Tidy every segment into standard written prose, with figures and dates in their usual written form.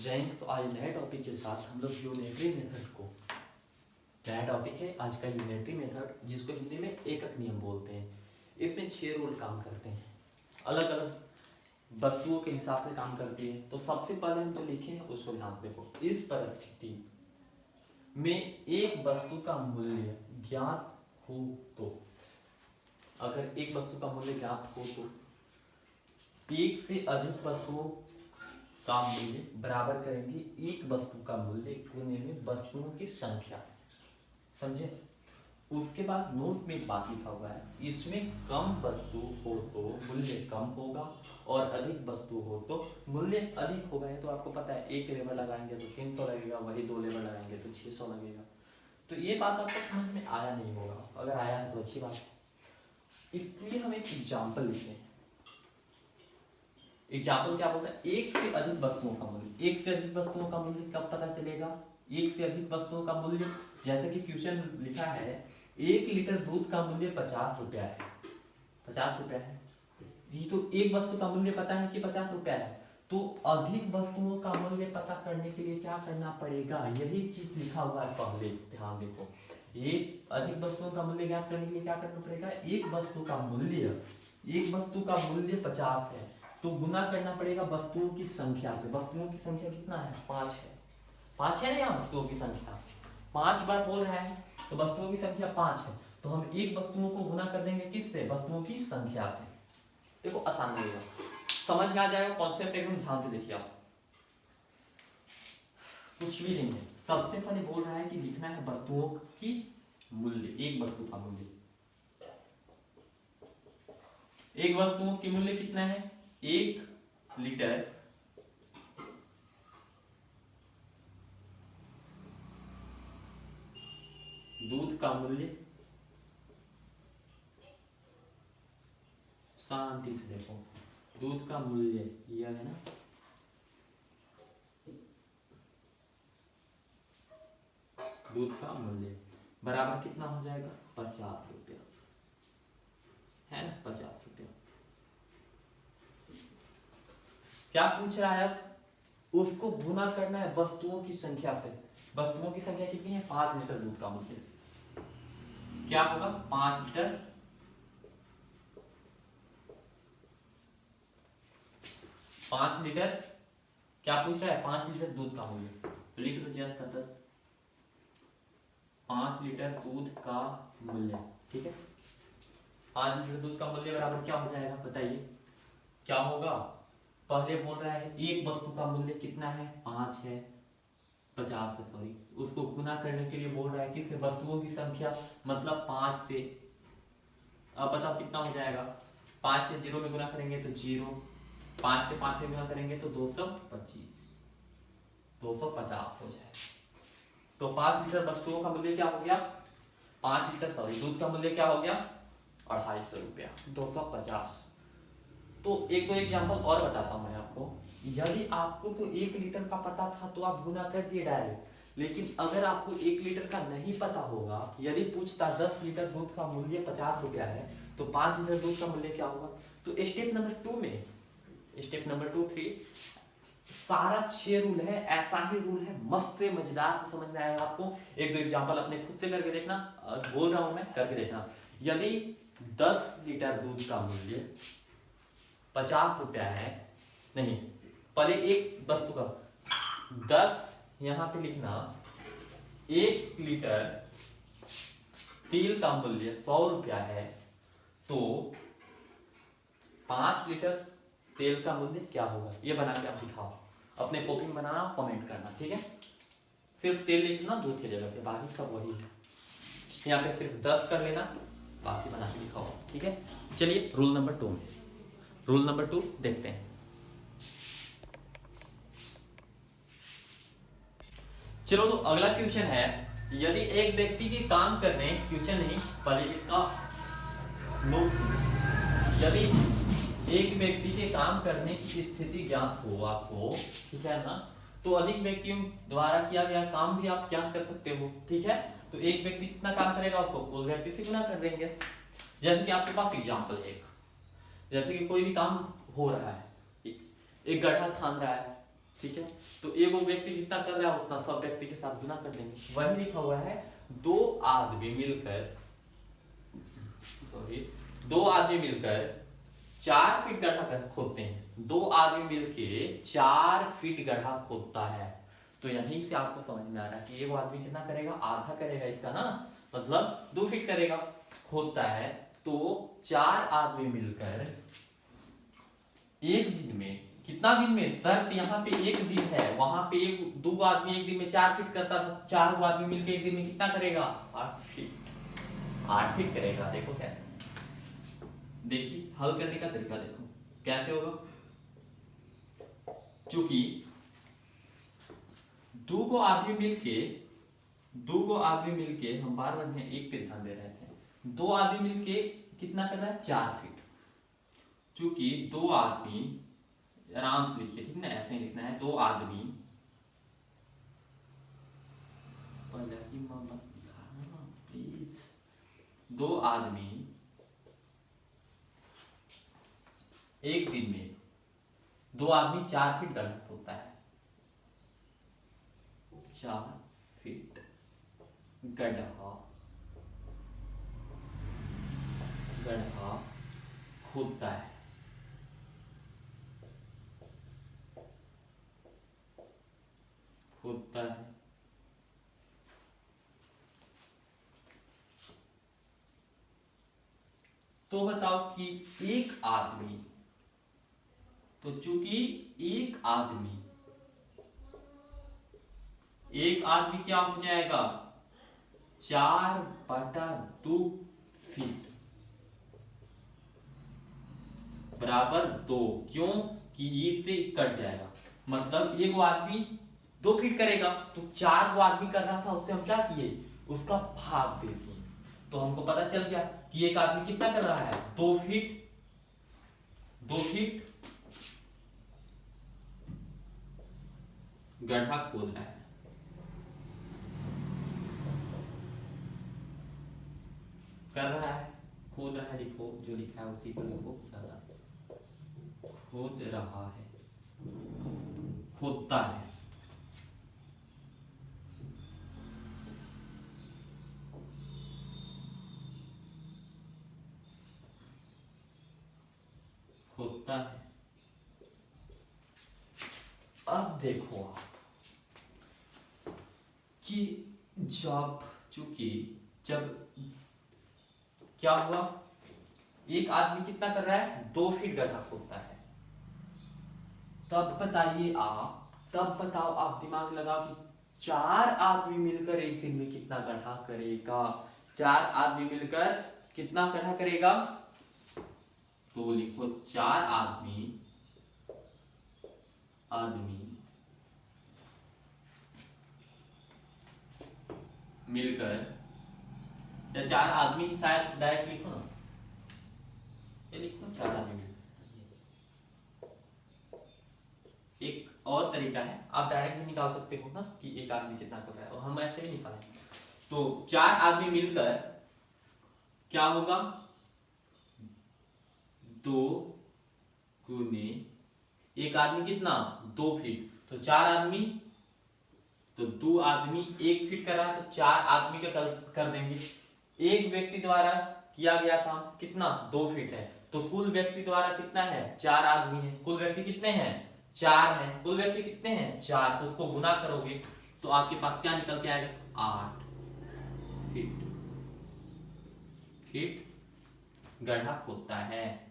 जैन तो आज नए टॉपिक के साथ हम लोग यूनिटरी मेथड को नया टॉपिक है आज का यूनिटरी मेथड, जिसको हिंदी में एकक नियम बोलते हैं। इसमें 6 रूल काम करते हैं, अलग अलग वस्तुओं के हिसाब से काम करती है। तो सबसे पहले हम जो लिखे हैं उसको ध्यान से देखो। इस परिस्थिति में एक वस्तु का मूल्य ज्ञात हो तो, अगर एक वस्तु का मूल्य ज्ञात हो तो एक से अधिक वस्तुओं का मूल्य बराबर करेंगे एक वस्तु का मूल्य गुने में वस्तुओं की संख्या। समझे? उसके बाद नोट में बात लिखा हुआ है, इसमें कम वस्तु हो तो मूल्य कम होगा और अधिक वस्तु हो तो मूल्य अधिक होगा। तो आपको पता है, एक लेबर लगाएंगे तो 300 लगेगा, वही 2 लेबर लगाएंगे तो 600 लगेगा। तो ये बात आपको समझ में आया नहीं होगा, अगर आया है तो अच्छी बात है। इसलिए हम एक एग्जाम्पल लिखते हैं। एग्जाम्पल क्या बोलता है? एक से अधिक वस्तुओं का मूल्य। एक से अधिक वस्तुओं का मूल्य कब पता चलेगा? एक से अधिक वस्तुओं का मूल्य, जैसे कि क्वेश्चन लिखा है 1 लीटर दूध का मूल्य 50 रुपया है। 50 रुपया है, ये तो एक वस्तु का मूल्य पता है कि 50 रुपया है। तो अधिक वस्तुओं का मूल्य पता करने के लिए क्या करना पड़ेगा? यही चीज लिखा हुआ है पहले, ध्यान देखो। ये अधिक वस्तुओं का मूल्य ज्ञात करने के लिए क्या करना पड़ेगा? एक वस्तु का मूल्य 50 है तो गुना करना पड़ेगा वस्तुओं की संख्या से। वस्तुओं की संख्या कितना है? 5 है। 5 है ना यहाँ वस्तुओं की संख्या, 5 बार बोल रहा है तो वस्तुओं की संख्या 5 है। तो हम एक वस्तुओं को गुना कर देंगे किससे? वस्तुओं की संख्या से। देखो आसान लगेगा, समझ में आ जाएगा कॉन्सेप्ट। एकदम ध्यान से देखिए आप, कुछ भी नहीं है। सबसे पहले बोल रहा है कि लिखना है वस्तुओं की मूल्य, एक वस्तु का मूल्य। एक वस्तुओं की मूल्य कितना है? 1 लीटर दूध का मूल्य, शांति से देखो, दूध का मूल्य यह है ना, दूध का मूल्य बराबर कितना हो जाएगा? 50 रुपया, है ना? 50 रुपया। क्या पूछ रहा है अब? उसको गुना करना है वस्तुओं की संख्या से। वस्तुओं की संख्या कितनी है? 5 लीटर दूध का मूल्य क्या होगा? 5 लीटर, 5 लीटर क्या पूछ रहा है? 5 लीटर दूध का मूल्य। तो लिख दो जैस का 10, 5 लीटर दूध का मूल्य, ठीक है। 5 लीटर दूध का मूल्य बराबर क्या हो जाएगा? बताइए क्या होगा? पहले बोल रहा है एक वस्तु का मूल्य कितना है? 5 है, 50 है, सॉरी। उसको गुना करने के लिए बोल रहा है किससे? वस्तुओं की संख्या, मतलब 5 से। अब बताओ कितना हो जाएगा? 5 से 0 में गुना करेंगे तो 0, 5 से 5 में गुना करेंगे तो 250 हो जाएगा। तो 5 लीटर वस्तुओं का मूल्य क्या हो गया? 5 लीटर सॉरी दूध का मूल्य क्या हो गया? 250 रुपया, 250। तो एक दो एग्जांपल और बताता हूं मैं आपको। यदि आपको तो 1 लीटर का पता था तो आप गुना कर दिए डायरेक्ट, लेकिन अगर आपको 1 लीटर का नहीं पता होगा, यदि पूछता 10 लीटर दूध का मूल्य 50 रुपया है तो 5 लीटर दूध का मूल्य क्या होगा? तो स्टेप नंबर 2 में, स्टेप नंबर 2, 3 सारा 6 रूल है, ऐसा ही रूल है, मस्त से मजेदार से समझ में आएगा आपको। एक दो एग्जांपल अपने खुद से करके देखना, बोल रहा हूं मैं, करके देखना। यदि 10 लीटर दूध का मूल्य 50 रुपया है, नहीं पहले एक वस्तु का 10 यहां पे लिखना, 1 लीटर तेल का मूल्य 100 रुपया है तो 5 लीटर तेल का मूल्य क्या होगा? ये बना के आप दिखाओ, अपने कॉपी में बनाना, कमेंट करना, ठीक है। सिर्फ तेल लिखना दूध की जगह पे, बाकी सब वही है। यहाँ पे सिर्फ 10 कर लेना, बाकी बना के दिखाओ, ठीक है। चलिए रूल नंबर 2 में, रूल नंबर 2 देखते हैं। चलो तो अगला क्वेश्चन है, यदि एक व्यक्ति के काम करने, क्वेश्चन नहीं पहले इसका नोट, यदि एक व्यक्ति के काम करने की स्थिति ज्ञात हो आपको, ठीक है ना, तो अधिक व्यक्तियों द्वारा किया गया काम भी आप ज्ञात कर सकते हो, ठीक है। तो एक व्यक्ति जितना काम करेगा उसको कुल व्यक्ति से गुना कर देंगे। जैसे कि आपके पास एग्जांपल है, जैसे कि कोई भी काम हो रहा है, एक गड्ढा खान रहा है, ठीक है, तो एक वो व्यक्ति जितना कर रहा है उतना सब व्यक्ति के साथ गुना कर देंगे। वही लिखा हुआ है, दो आदमी मिलकर 4 फीट गड्ढा खोदते हैं। 2 आदमी मिलके 4 फीट गड्ढा खोदता है। तो यहीं से आपको समझ में आ रहा है कि एक आदमी कितना करेगा, आधा करेगा इसका ना, मतलब 2 फीट करेगा, खोदता है। तो 4 आदमी मिलकर एक दिन में, कितना दिन में, शर्त यहाँ पे एक दिन है, वहां पे 2 आदमी एक दिन में 4 फीट करता था, 4 आदमी मिलकर एक दिन में कितना करेगा, 8 फीट। 8 फीट करेगा। देखो क्या, देखिए हल करने का तरीका देखो कैसे होगा। चूंकि 2 आदमी मिलके हम बार बार एक पे ध्यान दे रहे थे, 2 आदमी मिलके कितना कर रहा है, 4 फीट। चूंकि 2 आदमी, आराम से लिखिए, ठीक ना, ऐसे ही लिखना है, 2 आदमी, प्लीज, 2 आदमी एक दिन में, 2 आदमी 4 फीट गड्ढा खोदता है, 4 फीट गड्ढा खोदता है। तो बताओ कि एक आदमी, तो चूंकि एक आदमी क्या हो जाएगा, 4/2 फीट बराबर 2। क्यों कि ये से कट जाएगा, मतलब एक आदमी 2 फीट करेगा, तो 4 वो आदमी कर रहा था, उससे हम क्या किए, उसका भाग दे दिए। तो हमको पता चल गया कि एक आदमी कितना कर रहा है, 2 फीट गड्ढा खोद रहा है। कर रहा है, खोद रहा है, लिखो जो लिखा है उसी को लिखो, खोद रहा है, खोदता है। खोदता है। अब देखो आप कि जब क्या हुआ, एक आदमी कितना कर रहा है, 2 फीट गड्ढा खोदता है। तब बताओ आप दिमाग लगाओ कि 4 आदमी मिलकर एक दिन में कितना गड्ढा करेगा। 4 आदमी मिलकर कितना गड्ढा करेगा, तो लिखो 4 आदमी मिलकर, या 4 आदमी, शायद डायरेक्ट लिखो ना, ये लिखो 4 आदमी मिलकर। एक और तरीका है, आप डायरेक्ट भी निकाल सकते हो ना कि एक आदमी कितना कर रहा है, और हम ऐसे भी निकालें। तो 4 आदमी मिलकर क्या होगा, 2 गुने एक आदमी कितना, 2 फीट, तो 4 आदमी, तो 2 आदमी 1 फीट कर रहा है, तो 4 आदमी का कर देंगे। एक व्यक्ति द्वारा किया गया काम कितना, 2 फीट है, तो कुल व्यक्ति द्वारा कितना है, 4 आदमी है। कुल व्यक्ति कितने हैं, 4 हैं। कुल व्यक्ति कितने हैं, 4, तो उसको गुना करोगे तो आपके पास क्या निकल के आएगा, 8 फीट गड्ढा खोदता है।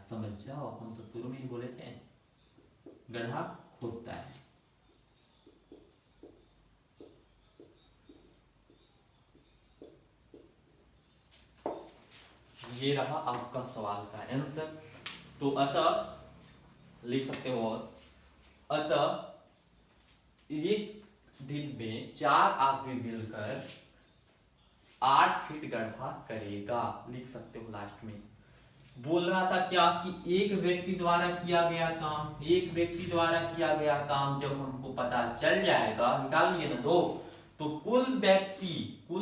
समझ जाओ, हम तो शुरू में ही बोले थे, गड्ढा खोदता है। ये रहा आपका सवाल का आंसर। तो अतः लिख सकते हो, और अतः एक दिन में 4 आदमी मिलकर 8 फीट गड्ढा करेगा, लिख सकते हो। लास्ट में बोल रहा था क्या कि एक व्यक्ति द्वारा किया गया काम जब हमको पता चल जाएगा, निकाल लिए ना 2, तो कुल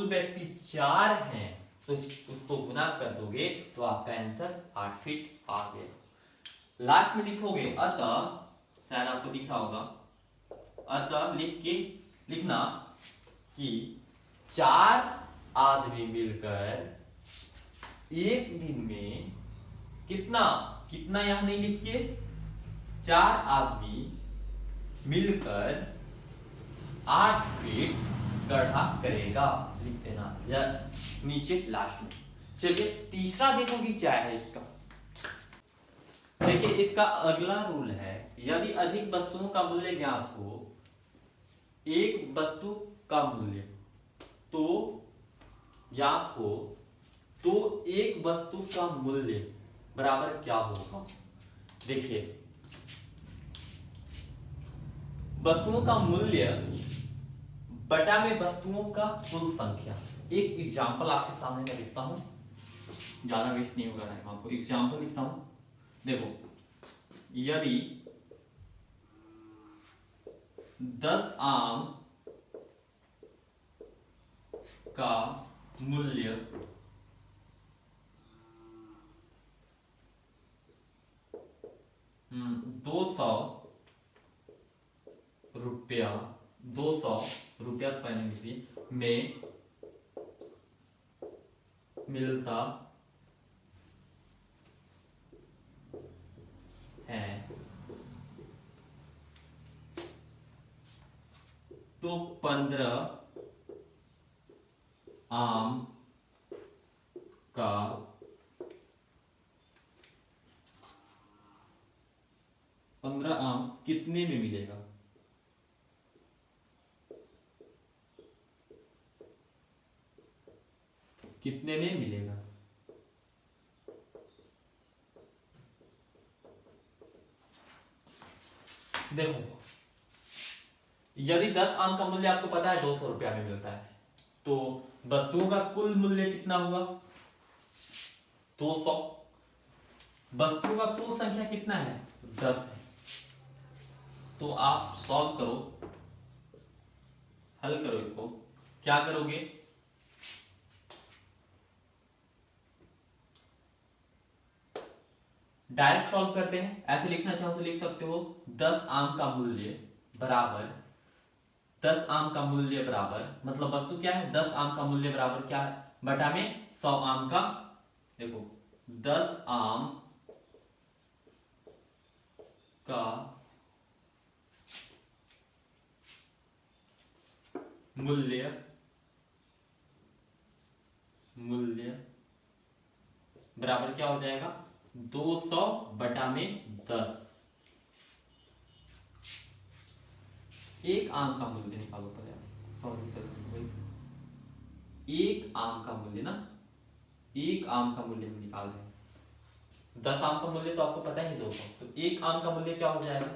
व्यक्ति 4 हैं, तो उसको गुना कर दोगे तो आपका आंसर 8 फीट आ गया। लास्ट में लिखोगे अतः, शायद आपको दिख रहा होगा, अतः लिख के लिखना कि 4 आदमी मिलकर एक दिन में कितना कितना यहां नहीं लिख के 4 आदमी मिलकर 8 फीट गड्ढा करेगा, लिख देना या नीचे लास्ट में। चलिए तीसरा देखोगे क्या है इसका। देखिए इसका अगला रूल है, यदि अधिक वस्तुओं का मूल्य ज्ञात हो, एक वस्तु का मूल्य तो ज्ञात हो, तो एक वस्तु का मूल्य बराबर क्या होगा। देखिए वस्तुओं का मूल्य बटा में वस्तुओं का कुल संख्या। एक एग्जांपल आपके सामने मैं लिखता हूं, ज्यादा वेस्ट नहीं होगा टाइम, आपको एग्जांपल लिखता हूं। देखो यदि 10 आम का मूल्य 200 रुपया, 200 रुपया में मिलता है, तो 15 आम का 15 आम कितने में मिलेगा। कितने में मिलेगा। देखो यदि 10 आम का मूल्य आपको पता है 200 रुपया में मिलता है, तो वस्तुओं का कुल मूल्य कितना हुआ 200। वस्तुओं का कुल संख्या कितना है 10 है। तो आप सॉल्व करो, हल करो इसको, क्या करोगे, डायरेक्ट सॉल्व करते हैं। ऐसे लिखना चाहो तो लिख सकते हो 10 आम का मूल्य बराबर 10 आम का मूल्य बराबर, मतलब वस्तु क्या है 10 आम का मूल्य बराबर क्या है बटा में 100 आम का। देखो 10 आम का मूल्य बराबर क्या हो जाएगा 200 बटा में 10। एक आम का मूल्य निकालो पहले, सॉरी एक आम का मूल्य ना, एक आम का मूल्य हम निकाल रहे हैं। 10 आम का मूल्य तो आपको पता ही 200, तो एक आम का मूल्य क्या हो जाएगा,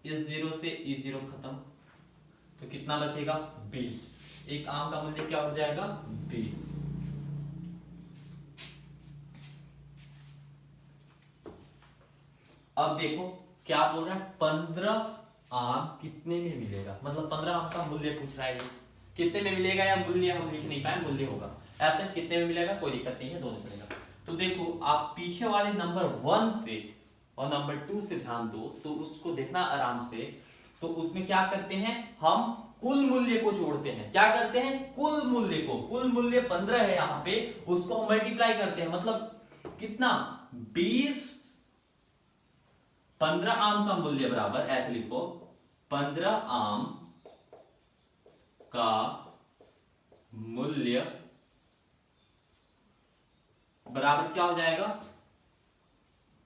इस 0 से इस 0 खत्म, तो कितना बचेगा 20। एक आम का मूल्य क्या हो जाएगा 20। अब देखो क्या बोल रहा है 15 आम कितने में मिलेगा, मतलब 15 आम का मूल्य पूछ रहा है, कितने में मिलेगा या मूल्य हम लिख नहीं पाए, मूल्य होगा ऐसे कितने में मिलेगा, कोई दिक्कत नहीं है, दोनों चलेगा। तो देखो आप पीछे वाले नंबर 1 से और नंबर 2 से ध्यान दो, तो उसको देखना आराम से। तो उसमें क्या करते हैं हम कुल मूल्य को जोड़ते हैं, क्या करते हैं कुल मूल्य को, कुल मूल्य 15 है यहाँ पे, उसको मल्टीप्लाई करते हैं, मतलब कितना 20। 15 आम का मूल्य बराबर ऐसे लिखो 15 आम का मूल्य बराबर क्या हो जाएगा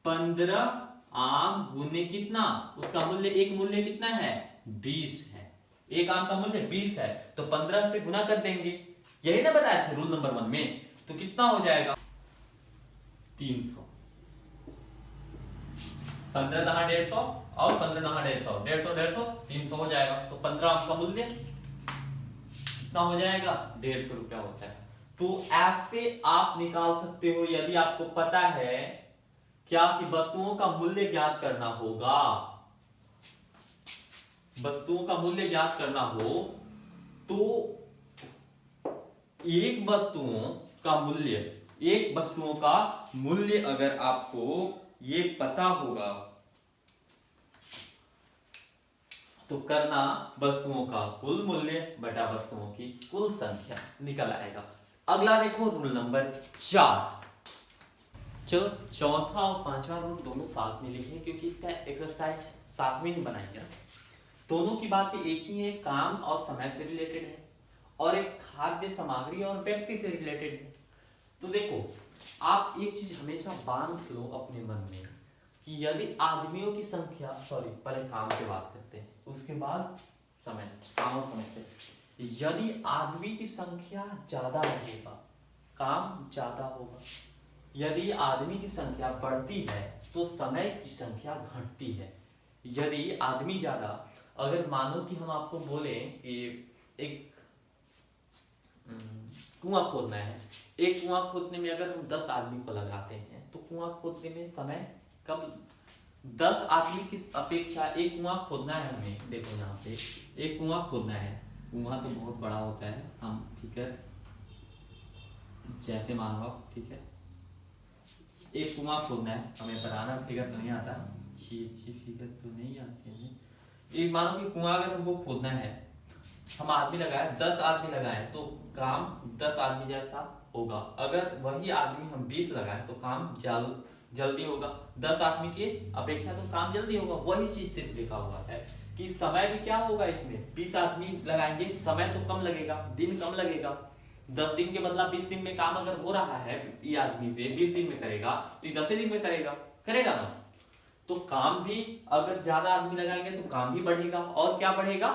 15 आम गुने कितना, उसका मूल्य, एक मूल्य कितना है 20 है, एक आम का मूल्य 20 है, तो 15 से गुना कर देंगे, यही ना बताया थे रूल नंबर 1 में। तो कितना हो जाएगा 300। 15 दहा 150 और 15 दहा 150, 150 150 300 हो जाएगा। तो 15 आम का मूल्य कितना हो जाएगा 150 रुपया होता है। तो ऐसे आप निकाल सकते हो यदि आपको पता है क्या कि वस्तुओं का मूल्य ज्ञात करना होगा, वस्तुओं का मूल्य ज्ञात करना हो, तो एक वस्तुओं का मूल्य अगर आपको ये पता होगा तो करना वस्तुओं का कुल मूल्य बटा वस्तुओं की कुल संख्या निकल आएगा। अगला देखो रूल नंबर 4। चलो चौथा और पांचवा रूल दोनों साथ में लिखे क्योंकि इसका एक्सरसाइज साथ में ही बनाएंगे। दोनों की बातें एक ही है, काम और समय से रिलेटेड है और एक खाद्य सामग्री और व्यक्ति से रिलेटेड है। तो देखो आप एक चीज हमेशा बांध लो अपने मन में कि यदि आदमियों की संख्या, सॉरी पहले काम की बात करते हैं उसके बाद समय, काम और समय से, यदि आदमी की संख्या ज्यादा रहेगा काम ज्यादा होगा, यदि आदमी की संख्या बढ़ती है तो समय की संख्या घटती है। यदि आदमी ज्यादा, अगर मानो कि हम आपको बोले कि एक कुआं खोदना है, एक कुआं खोदने में अगर हम 10 आदमी को लगाते हैं तो कुआं खोदने में समय कम, 10 आदमी की अपेक्षा एक कुआं खोदना है हमें। देखो यहाँ पे एक कुआं खोदना है, कुआं तो बहुत बड़ा होता है, हम ठीक है जैसे मानो आप, ठीक है एक कुआं खोदना है, हमें बनाना फिगर तो नहीं आता, अच्छी फिगर तो नहीं आती है। एक मानो कि कुआं अगर हमको खोदना है, हम आदमी लगाए 10 आदमी लगाए तो काम 10 आदमी जैसा होगा। अगर वही आदमी हम 20 लगाए तो काम जल्दी होगा, 10 आदमी की अपेक्षा तो काम जल्दी होगा। वही चीज सिर्फ लिखा हुआ है कि समय भी क्या होगा, इसमें 20 आदमी लगाएंगे समय तो कम लगेगा, दिन कम लगेगा। 10 दिन के बदला 20 दिन में काम अगर हो रहा है ये आदमी से 20 दिन में करेगा तो 10 दिन में करेगा ना। तो काम भी अगर ज्यादा आदमी लगाएंगे तो काम भी बढ़ेगा और क्या बढ़ेगा,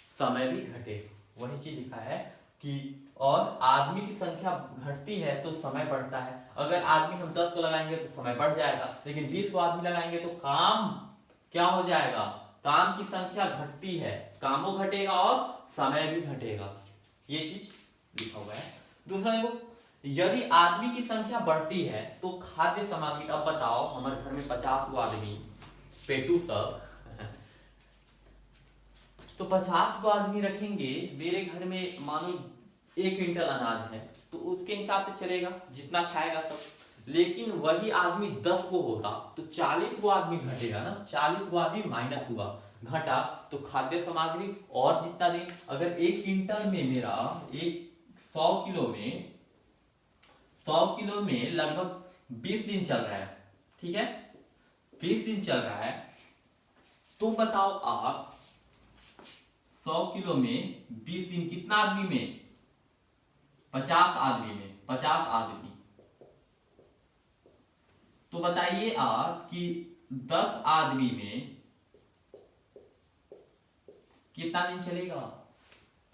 समय भी घटेगा। वही चीज लिखा है कि और आदमी की संख्या घटती है तो समय बढ़ता है। अगर आदमी हम 10 को लगाएंगे तो समय बढ़ जाएगा, लेकिन 20 को आदमी लगाएंगे तो काम क्या हो जाएगा, काम की संख्या घटती है, कामों घटेगा और समय भी घटेगा। ये चीज लिखा हुआ है। दूसरा देखो, यदि आदमी की संख्या बढ़ती है तो खाद्य सामग्री, अब बताओ हमारे घर में 50 गो आदमी पेटू सब तो 50 गो आदमी रखेंगे, मेरे घर में मानो 1 क्विंटल अनाज है तो उसके हिसाब से चलेगा जितना खाएगा सब। लेकिन वही आदमी 10 गो होगा तो 40 गो आदमी घटेगा ना, 40 गो आदमी माइनस हुआ, घटा तो खाद्य सामग्री और जितना दिन, अगर 1 क्विंटल में मेरा 100 किलो में लगभग 20 दिन चल रहा है, ठीक है 20 दिन चल रहा है, तो बताओ आप 100 किलो में 20 दिन कितना आदमी में, 50 आदमी में, 50 आदमी। तो बताइए आप कि 10 आदमी में कितना दिन चलेगा,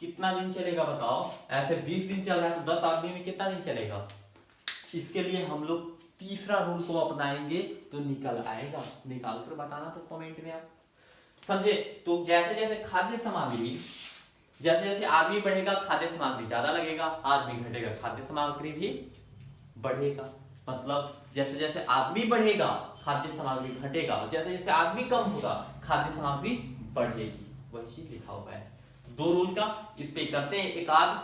कितना दिन चलेगा बताओ। ऐसे 20 दिन चल रहा है तो 10 आदमी में कितना दिन चलेगा। इसके लिए हम लोग तीसरा रूल को अपनाएंगे तो निकल आएगा। निकाल कर बताना तो कमेंट में आप समझे। तो जैसे जैसे खाद्य सामग्री, जैसे जैसे आदमी बढ़ेगा खाद्य सामग्री ज्यादा लगेगा, आदमी घटेगा खाद्य सामग्री भी बढ़ेगा। मतलब जैसे जैसे आदमी बढ़ेगा खाद्य सामग्री घटेगा, जैसे जैसे आदमी कम होगा खाद्य सामग्री बढ़ेगी। वही चीज लिखा हुआ है। तो 2 रूल का इस पे करते हैं एक आध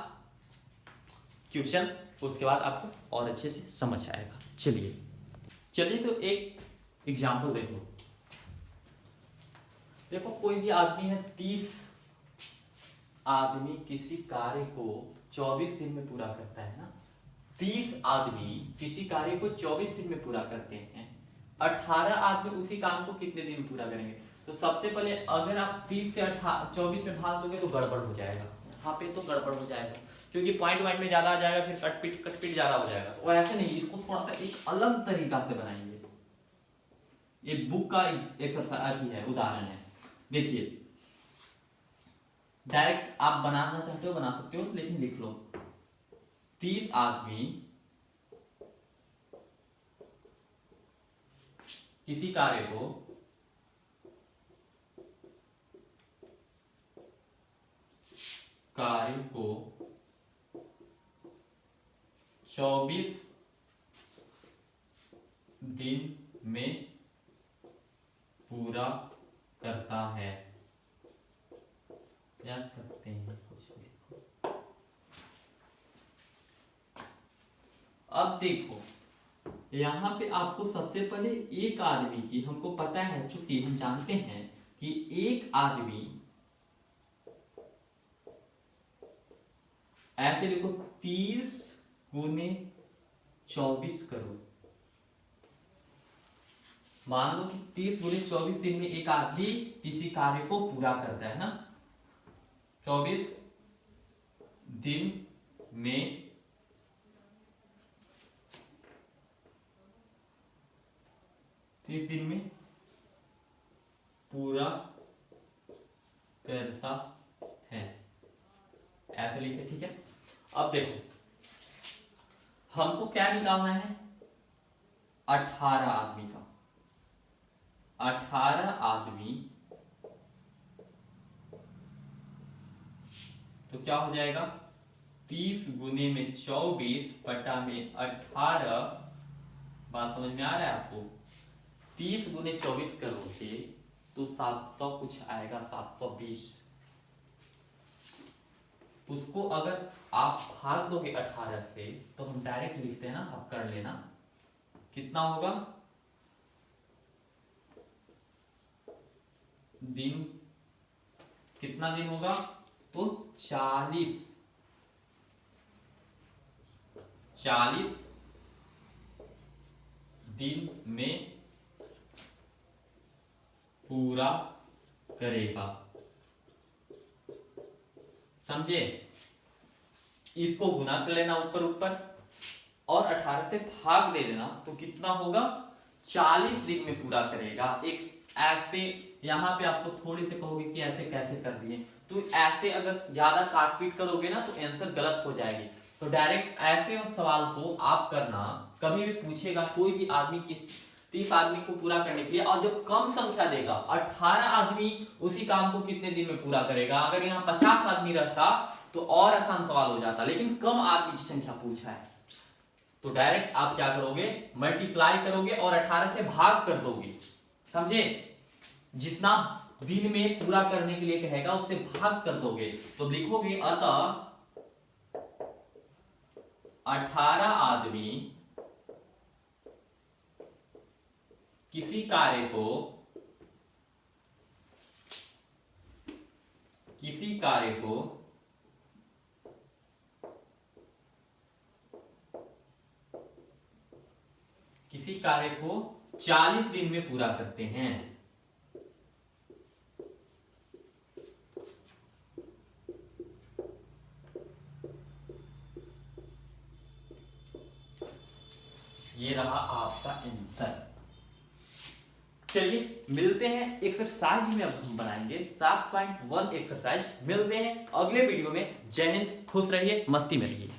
क्वेश्चन, उसके बाद आपको और अच्छे से समझ आएगा। चलिए तो एक एग्जाम्पल देखो कोई भी आदमी है, 30 आदमी किसी कार्य को 24 दिन में पूरा करता है ना, 30 आदमी किसी कार्य को 24 दिन में पूरा करते हैं, 18 आदमी उसी काम को कितने दिन में पूरा करेंगे। तो सबसे पहले अगर आप 30 से 24 में भाग दोगे तो गड़बड़ हो जाएगा, यहाँ पे तो गड़बड़ हो जाएगा क्योंकि पॉइंट में ज्यादा आ जाएगा, फिर कटपीट ज्यादा हो जाएगा। तो ऐसे नहीं, इसको थोड़ा सा एक अलग तरीका से बनाएंगे। ये बुक का एक्सरसाइज है, उदाहरण है। देखिए डायरेक्ट आप बनाना चाहते हो बना सकते हो, लेकिन लिख लो 30 आदमी किसी कार्य को 24 दिन में पूरा करता है। क्या करते हैं कुछ देखो। अब देखो यहाँ पे आपको सबसे पहले एक आदमी की, हमको पता है चूंकि हम जानते हैं कि एक आदमी, ऐसे लिखो 30 गुने 24 करोड़। मान लो कि 30 गुने 24 दिन में एक आदमी किसी कार्य को पूरा करता है ना। 24 दिन में पूरा करता है, ऐसे लिखे। ठीक है, अब देखो हमको क्या निकालना है, 18 आदमी का। 18 आदमी, तो क्या हो जाएगा, 30 गुने में 24 बटा में 18। बात समझ में आ रहा है आपको? 30 गुने 24 करोगे तो 700 कुछ आएगा, 720। उसको अगर आप भाग दोगे 18 से तो हम डायरेक्ट लिखते हैं ना, आप कर लेना। कितना होगा, दिन, कितना दिन होगा, तो 40 दिन में पूरा करेगा। समझे? इसको गुना कर लेना ऊपर ऊपर और 18 से भाग दे देना, तो कितना होगा, 40 दिन में पूरा करेगा। एक ऐसे यहां पे आपको थोड़ी से कहोगे कि ऐसे कैसे कर दिए, तो ऐसे अगर ज्यादा काट पीट करोगे ना तो आंसर गलत हो जाएगी। तो डायरेक्ट ऐसे सवाल को आप करना, कभी भी पूछेगा कोई भी आदमी किस 30 आदमी को पूरा करने के लिए, और जब कम संख्या देगा 18 आदमी उसी काम को कितने दिन में पूरा करेगा। अगर यहाँ 50 आदमी रहता तो और आसान सवाल हो जाता, लेकिन कम आदमी की संख्या पूछा है तो डायरेक्ट आप क्या करोगे, मल्टीप्लाई करोगे और 18 से भाग कर दोगे। समझे? जितना दिन में पूरा करने के लिए कहेगा उससे भाग कर दोगे, तो लिखोगे अतः 18 आदमी किसी कार्य को 40 दिन में पूरा करते हैं। ये रहा आपका आंसर। चलिए मिलते हैं एक्सरसाइज में। अब हम बनाएंगे 7.1 एक्सरसाइज। मिलते हैं अगले वीडियो में। जय हिंद, खुश रहिए, मस्ती में रहिए।